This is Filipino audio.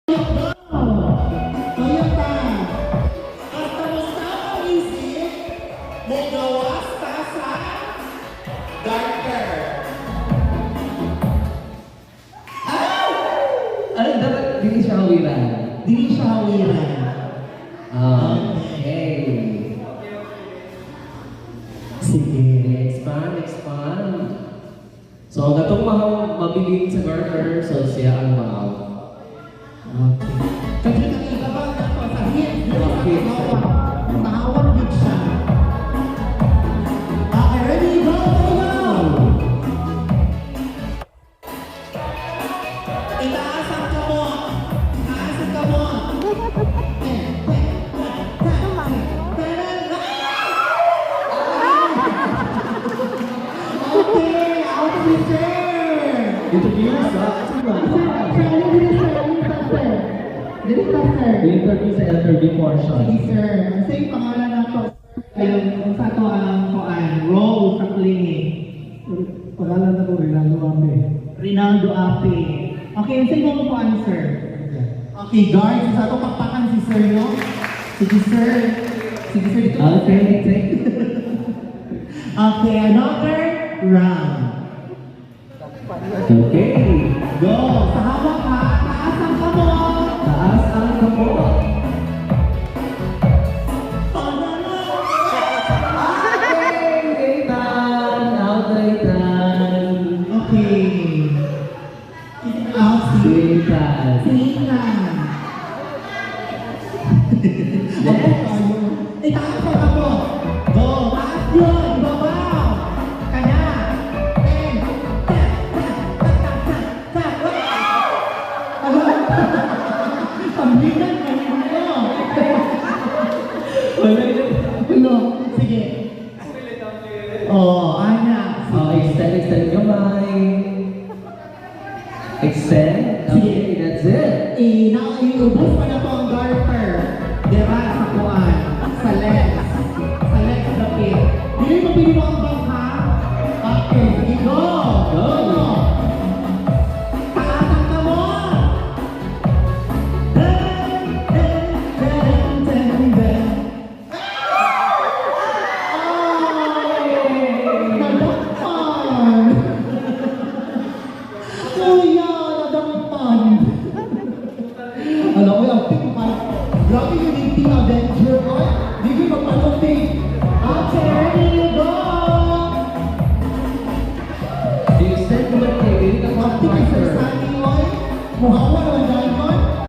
Toyota. At kamusta ang isip mo gawas ka sa darker? Ano dapat hindi siya hawiran? Dili siya hawiran. Okay. Sige. Expand. So, katong mabiling sa garter, so siya ang maaw. Okay. Kasi nakikabang na po sa hip. Okay. Tahawag din siya. Okay, ready? Go! Itaas ang kamot. Itaas ang kamot. Okay, out of the chair. Interview sa interview sa interview portion. Sir, sa yung pangalan na to, kung sa to ang role sa clinic. Pangalan na ko, Rinaldo Ape. Rinaldo Ape. Okay, sa yung po sir. Okay, guards, sa to pakpakan si sir, no? Sige, sir. Sige, sir. Dito. Okay, thank you. Okay, another round. Okay. Go! Sa hawak ha, taas ang kamot. Taas ang kamot. Okay. Out, Sweetan. Tingnan. Itaas ang kamot. Go! Taas yun! Babaw! Kanya! And... Pambigan ka rin mo! Ano? Sige. Oh, anak. Extend kamay. Extend. Okay, that's it. Iubos pa na po ang garter. Diba? Sa kuwan. Sa legs. Sa legs dapit. Dili mo pili mo ang bangka? Okay, sige, go! Go! Taas ang kamot! Den, den, den, den, den. Nadakpan! Kuya, nadakpan! Alam ko yung acting pa. Grabe yun